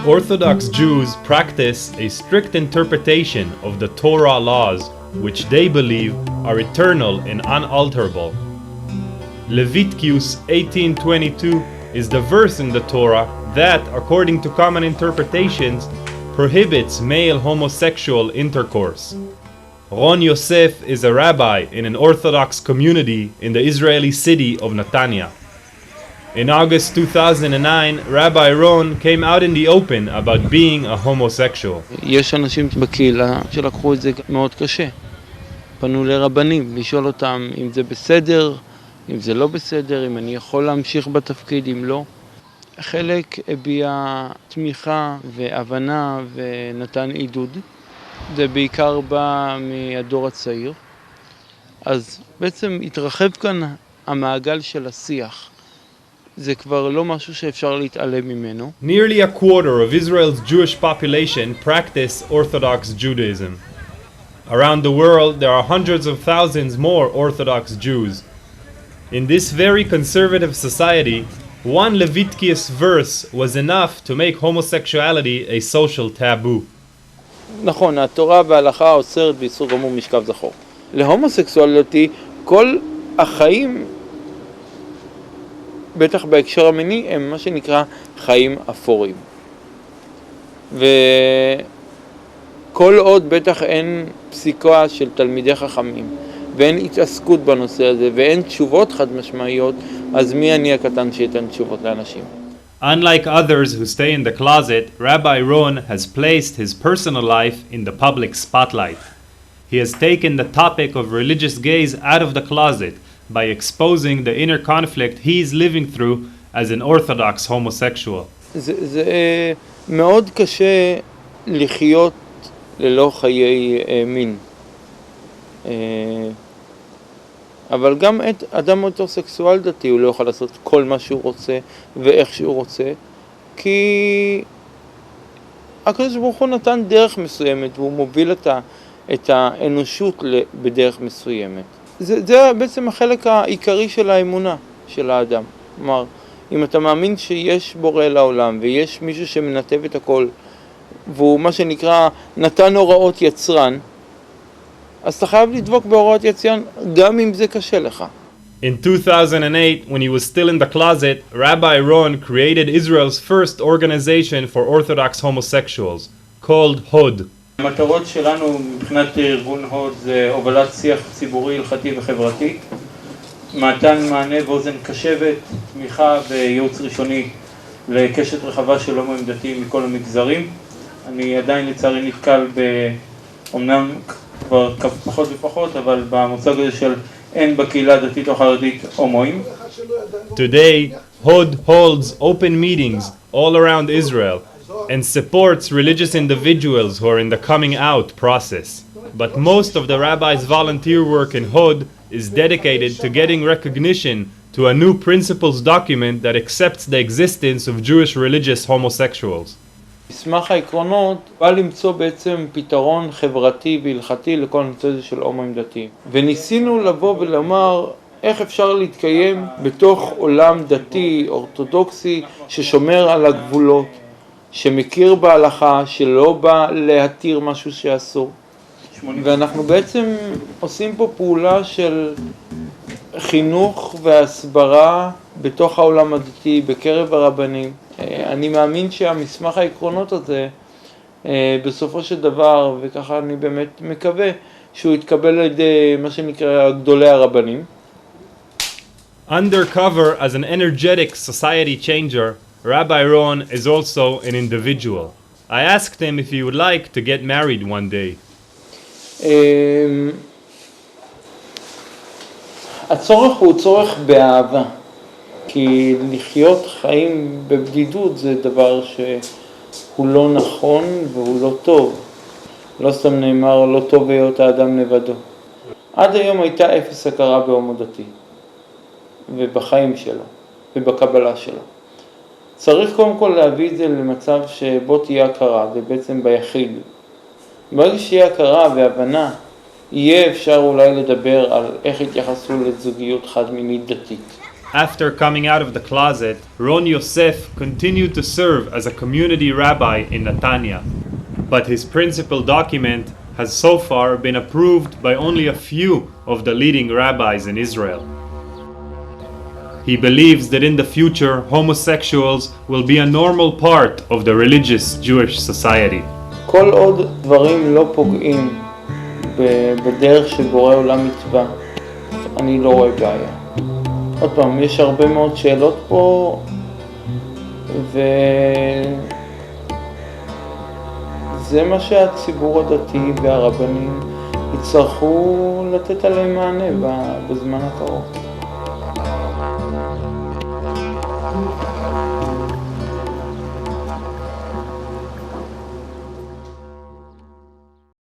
Orthodox Jews practice a strict interpretation of the Torah laws, which they believe are eternal and unalterable. Leviticus 18:22 is the verse in the Torah that, according to common interpretations, prohibits male homosexual intercourse. Ron Yosef is a rabbi in an Orthodox community in the Israeli city of Netanya. In August 2009, Rabbi Ron came out in the open about being a homosexual. יש אנשים בקהילה שלקחו את זה מאוד קשה. פנו לרבנים לשאול אותם אם זה בסדר, אם זה לא בסדר, אם אני יכול להמשיך בתפקיד, אם לא. חלק הביע תמיכה והבנה ונתן עידוד. זה בעיקר בא מהדור הצעיר. אז בעצם התרחב כאן המעגל של השיח. זה כבר לא משהו שאפשר להתעלם ממנו. Nearly a quarter of Israel's Jewish population practice Orthodox Judaism. Around the world, there are hundreds of thousands more Orthodox Jews. In this very conservative society, one Leviticus verse was enough to make homosexuality a social taboo. נכון, התורה וההלכה אוסרת באיסור גמור משכב זכור. להומוסקסואליטי, כל החיים, בטח בהקשר המיני, הם מה שנקרא חיים אפורים. וכל עוד בטח אין פסיקה של תלמידי חכמים, ואין התעסקות בנושא הזה, ואין תשובות חד משמעיות, אז מי אני הקטן שייתן תשובות לאנשים? Unlike others who stay in the closet, Rabbi Ron has placed his personal life in the public spotlight. He has taken the topic of religious gays out of the closet by exposing the inner conflict he is living through as an Orthodox homosexual. זה מאוד קשה לחיות ללא חיי מין. אבל גם אדם הטרוסקסואל דתי הוא לא יכול לעשות כל מה שהוא רוצה ואיך שהוא רוצה, כי הקדוש ברוך הוא נתן דרך מסוימת והוא מוביל את האנושות בדרך מסוימת. זה בעצם החלק העיקרי של האמונה של האדם. כלומר, אם אתה מאמין שיש בורא לעולם ויש מישהו שמנתב את הכל, והוא מה שנקרא נתן הוראות יצרן, אז אתה חייב לדבוק בהוראות יצרן גם אם זה קשה לך. In 2008, when he was still in the closet, Rabbi Ron created Israel's first organization for Orthodox homosexuals, called HOD. המטרות שלנו מבחינת ארגון הוד זה הובלת שיח ציבורי, הלכתי וחברתי, מתן מענה ואוזן קשבת, תמיכה וייעוץ ראשוני לקשת רחבה של הומואים דתיים מכל המגזרים. אני עדיין לצערי נתקל אומנם כבר פחות ופחות, אבל במושג הזה של אין בקהילה דתית או חרדית הומואים. Today, HOD holds open meetings all around Israel and supports religious individuals who are in the coming out process. But most of the rabbis' volunteer work in HOD is dedicated to getting recognition to a new principles document that accepts the existence of Jewish religious homosexuals. מסמך העקרונות בא למצוא בעצם פתרון חברתי והלכתי לכל הנושא הזה של הומואים דתיים. וניסינו לבוא ולומר איך אפשר להתקיים בתוך עולם דתי, אורתודוקסי, ששומר על הגבולות, שמכיר בהלכה, שלא בא להתיר משהו שאסור. ואנחנו בעצם עושים פה פעולה של חינוך והסברה בתוך העולם הדתי, בקרב הרבנים. אני מאמין שהמסמך העקרונות הזה, בסופו של דבר, וככה אני באמת מקווה, שהוא יתקבל על ידי מה שנקרא גדולי הרבנים. Undercover as an energetic society changer, Rabbi Ron is also an individual. I asked him if he would like to get married one day. הצורך הוא צורך באהבה, כי לחיות חיים בבדידות זה דבר שהוא לא נכון והוא לא טוב. לא סתם נאמר לא טוב להיות האדם לבדו. עד היום הייתה אפס הכרה בהומו דתי, ובחיים שלו, ובקבלה שלו. צריך קודם כל להביא את זה למצב שבו תהיה הכרה, זה בעצם ביחיד. ברגע שיהיה הכרה והבנה, יהיה אפשר אולי לדבר על איך התייחסו לזוגיות חד מינית דתית. After coming out of the closet, Ron Yosef continued to serve as a community rabbi in Netanya, but his principal document has so far been approved by only a few of the leading rabbis in Israel. He believes that in the future, homosexuals will be a normal part of the religious Jewish society. כל עוד דברים לא פוגעים בדרך שבורא עולם מצווה, אני לא רואה בעיה. עוד פעם, יש הרבה מאוד שאלות פה, וזה מה שהציבור הדתי והרבנים יצטרכו לתת עליהם מענה בזמן הקרוב.